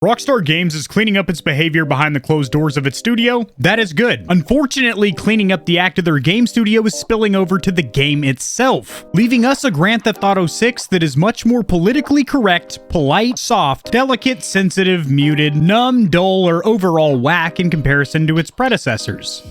Rockstar Games is cleaning up its behavior behind the closed doors of its studio. That is good. Unfortunately, cleaning up the act of their game studio is spilling over to the game itself, leaving us a Grand Theft Auto 6 that is much more politically correct, polite, soft, delicate, sensitive, muted, numb, dull, or overall whack in comparison to its predecessors.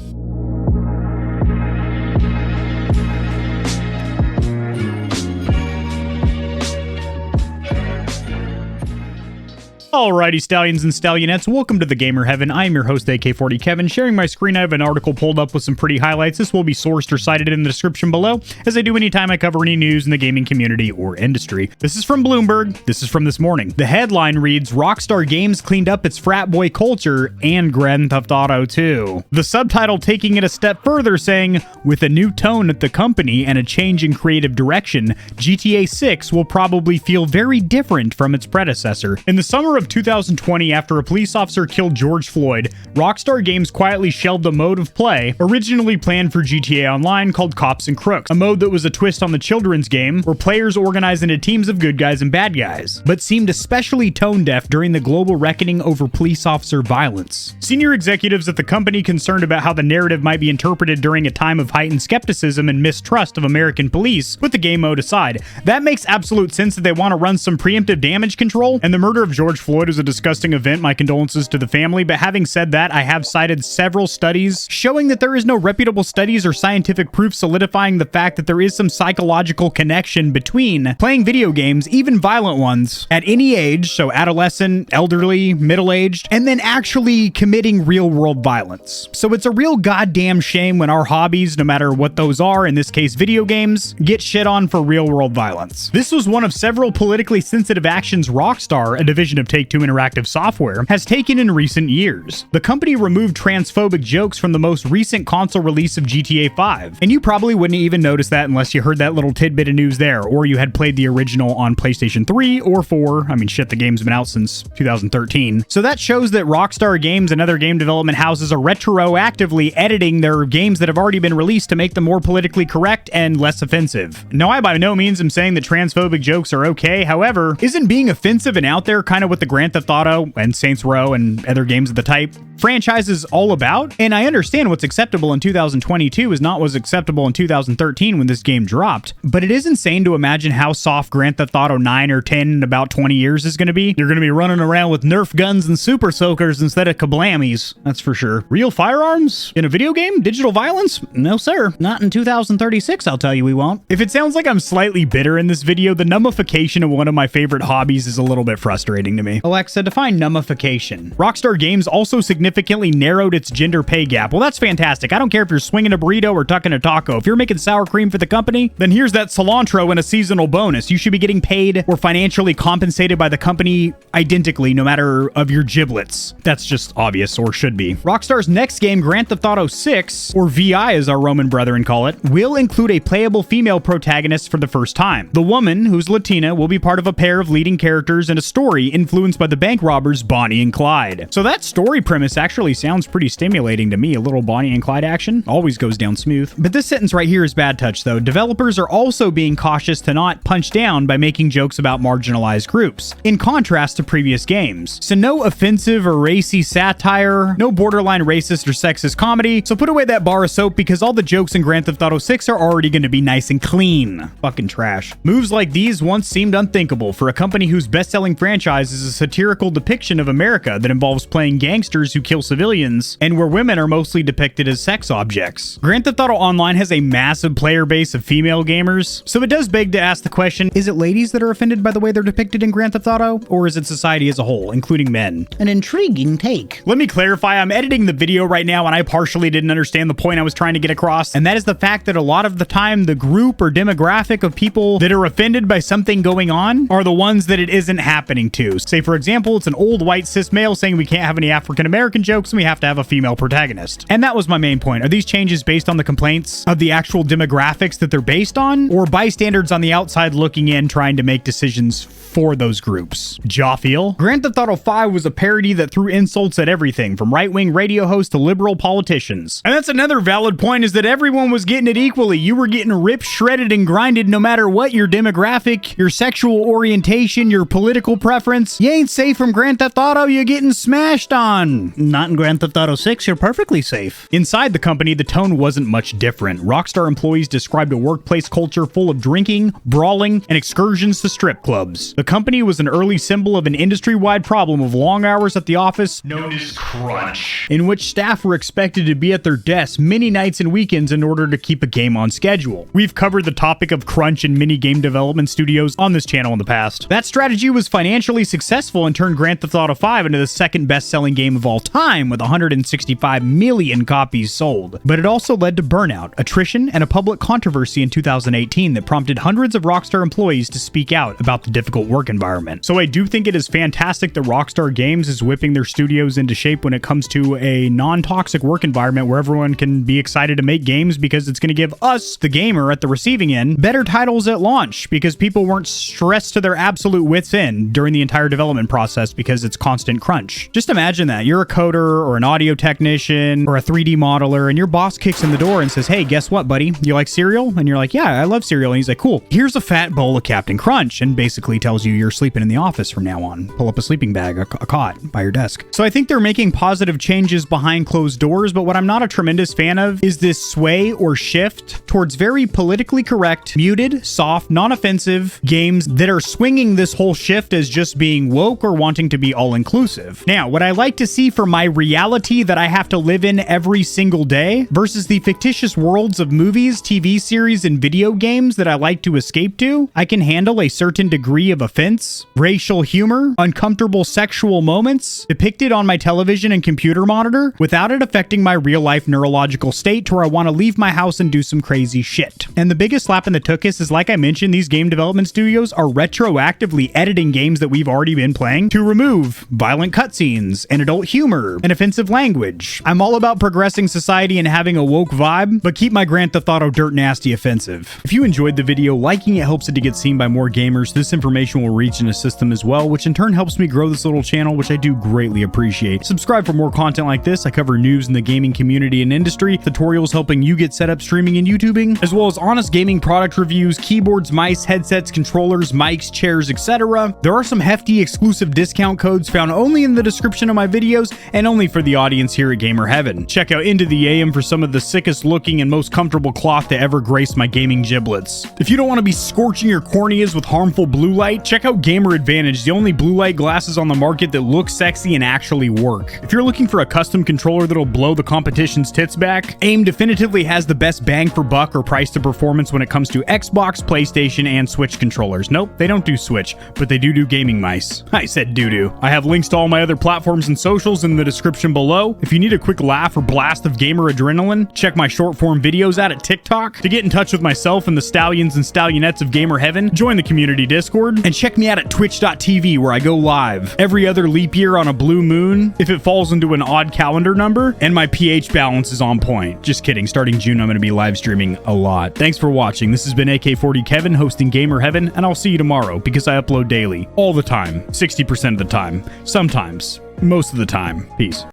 Alrighty, Stallions and Stallionettes, welcome to the Gamer Heaven. I am your host, AK40 Kevin. Sharing my screen, I have an article pulled up with some pretty highlights. This will be sourced or cited in the description below, as I do anytime I cover any news in the gaming community or industry. This is from Bloomberg. This is from this morning. The headline reads, Rockstar Games cleaned up its Frat-Boy culture and Grand Theft Auto 2. The subtitle taking it a step further, saying, with a new tone at the company and a change in creative direction, GTA 6 will probably feel very different from its predecessor. In the summer of 2020, after a police officer killed George Floyd, Rockstar Games quietly shelved a mode of play originally planned for GTA Online called Cops and Crooks, a mode that was a twist on the children's game where players organize into teams of good guys and bad guys, but seemed especially tone-deaf during the global reckoning over police officer violence. Senior executives at the company, concerned about how the narrative might be interpreted during a time of heightened skepticism and mistrust of American police, put the game mode aside. That makes absolute sense that they want to run some preemptive damage control, and the murder of George Floyd is a disgusting event. My condolences to the family. But having said that, I have cited several studies showing that there is no reputable studies or scientific proof solidifying the fact that there is some psychological connection between playing video games, even violent ones, at any age, so adolescent, elderly, middle-aged, and then actually committing real-world violence. So it's a real goddamn shame when our hobbies, no matter what those are, in this case video games, get shit on for real-world violence. This was one of several politically sensitive actions Rockstar, a division of Take-Two Interactive Software, has taken in recent years. The company removed transphobic jokes from the most recent console release of GTA 5, and you probably wouldn't even notice that unless you heard that little tidbit of news there, or you had played the original on PlayStation 3 or 4. I mean, shit, the game's been out since 2013. So that shows that Rockstar Games and other game development houses are retroactively editing their games that have already been released to make them more politically correct and less offensive. Now, I by no means am saying that transphobic jokes are okay. However, isn't being offensive and out there kind of what the Grand Theft Auto and Saints Row and other games of the type franchise is all about? And I understand what's acceptable in 2022 is not what's acceptable in 2013 when this game dropped, but it is insane to imagine how soft Grand Theft Auto 9 or 10 in about 20 years is going to be. You're going to be running around with Nerf guns and super soakers instead of kablammies, that's for sure. Real firearms in a video game? Digital violence? No sir, not in 2036, I'll tell you we won't. If it sounds like I'm slightly bitter in this video, the nummification of one of my favorite hobbies is a little bit frustrating to me. Alexa, define nummification. Rockstar Games also significantly narrowed its gender pay gap. Well, that's fantastic. I don't care if you're swinging a burrito or tucking a taco. If you're making sour cream for the company, then here's that cilantro and a seasonal bonus. You should be getting paid or financially compensated by the company identically, no matter of your giblets. That's just obvious, or should be. Rockstar's next game, Grand Theft Auto 6, or VI as our Roman brethren call it, will include a playable female protagonist for the first time. The woman, who's Latina, will be part of a pair of leading characters in a story influenced by the bank robbers Bonnie and Clyde. So that story premise actually sounds pretty stimulating to me. A little Bonnie and Clyde action always goes down smooth. But this sentence right here is bad touch though. Developers are also being cautious to not punch down by making jokes about marginalized groups, in contrast to previous games. So no offensive or racy satire, no borderline racist or sexist comedy. So put away that bar of soap because all the jokes in Grand Theft Auto 6 are already going to be nice and clean. Fucking trash. Moves like these once seemed unthinkable for a company whose best-selling franchise is a satirical depiction of America that involves playing gangsters who kill civilians and where women are mostly depicted as sex objects. Grand Theft Auto Online has a massive player base of female gamers, so it does beg to ask the question, is it ladies that are offended by the way they're depicted in Grand Theft Auto, or is it society as a whole, including men? An intriguing take. Let me clarify, I'm editing the video right now and I partially didn't understand the point I was trying to get across, and that is the fact that a lot of the time the group or demographic of people that are offended by something going on are the ones that it isn't happening to. Say for example, it's an old white cis male saying we can't have any African Americans American jokes and we have to have a female protagonist. And that was my main point. Are these changes based on the complaints of the actual demographics that they're based on, or bystanders on the outside looking in trying to make decisions for those groups? Jawfeel. Grand Theft Auto 5 was a parody that threw insults at everything from right-wing radio hosts to liberal politicians. And that's another valid point, is that everyone was getting it equally. You were getting ripped, shredded, and grinded no matter what your demographic, your sexual orientation, your political preference. You ain't safe from Grand Theft Auto, you're getting smashed on. Not in Grand Theft Auto 6, you're perfectly safe. Inside the company, the tone wasn't much different. Rockstar employees described a workplace culture full of drinking, brawling, and excursions to strip clubs. The company was an early symbol of an industry-wide problem of long hours at the office, known as crunch, in which staff were expected to be at their desks many nights and weekends in order to keep a game on schedule. We've covered the topic of crunch in many game development studios on this channel in the past. That strategy was financially successful and turned Grand Theft Auto 5 into the second best-selling game of all time with 165 million copies sold. But it also led to burnout, attrition, and a public controversy in 2018 that prompted hundreds of Rockstar employees to speak out about the difficult work environment. So I do think it is fantastic that Rockstar Games is whipping their studios into shape when it comes to a non-toxic work environment where everyone can be excited to make games, because it's going to give us, the gamer at the receiving end, better titles at launch because people weren't stressed to their absolute wits end during the entire development process because it's constant crunch. Just imagine that. You're a coder or an audio technician or a 3D modeler and your boss kicks in the door and says, "Hey, guess what, buddy? You like cereal?" And you're like, "Yeah, I love cereal." And he's like, "Cool. Here's a fat bowl of Captain Crunch," and basically tells you you're sleeping in the office from now on. Pull up a sleeping bag, a cot by your desk. So I think they're making positive changes behind closed doors, but what I'm not a tremendous fan of is this sway or shift towards very politically correct, muted, soft, non-offensive games that are swinging this whole shift as just being woke or wanting to be all-inclusive. Now, what I like to see for my reality that I have to live in every single day versus the fictitious worlds of movies, TV series, and video games that I like to escape to, I can handle a certain degree of offense, racial humor, uncomfortable sexual moments depicted on my television and computer monitor without it affecting my real-life neurological state to where I want to leave my house and do some crazy shit. And the biggest slap in the tuchus is, like I mentioned, these game development studios are retroactively editing games that we've already been playing to remove violent cutscenes and adult humor and offensive language. I'm all about progressing society and having a woke vibe, but keep my Grand Theft Auto dirt nasty offensive. If you enjoyed the video, liking it helps it to get seen by more gamers. This information will reach and assist them as well, which in turn helps me grow this little channel, which I do greatly appreciate. Subscribe for more content like this. I cover news in the gaming community and industry, tutorials helping you get set up streaming and YouTubing, as well as honest gaming product reviews, keyboards, mice, headsets, controllers, mics, chairs, etc. There are some hefty exclusive discount codes found only in the description of my videos and only for the audience here at Gamer Heaven. Check out Into the AM for some of the sickest looking and most comfortable cloth to ever grace my gaming giblets. If you don't want to be scorching your corneas with harmful blue light, check out Gamer Advantage, the only blue light glasses on the market that look sexy and actually work. If you're looking for a custom controller that'll blow the competition's tits back, AIM definitively has the best bang for buck or price to performance when it comes to Xbox, PlayStation, and Switch controllers. Nope, they don't do Switch, but they do gaming mice. I said doo-doo. I have links to all my other platforms and socials in the description below. If you need a quick laugh or blast of gamer adrenaline, check my short form videos out at TikTok. To get in touch with myself and the Stallions and Stallionettes of Gamer Heaven, join the community Discord, and check me out at twitch.tv where I go live every other leap year on a blue moon if it falls into an odd calendar number and my pH balance is on point. Just kidding. Starting June, I'm going to be live streaming a lot. Thanks for watching. This has been AK40 Kevin hosting Gamer Heaven, and I'll see you tomorrow because I upload daily. All the time. 60% of the time. Sometimes. Most of the time. Peace.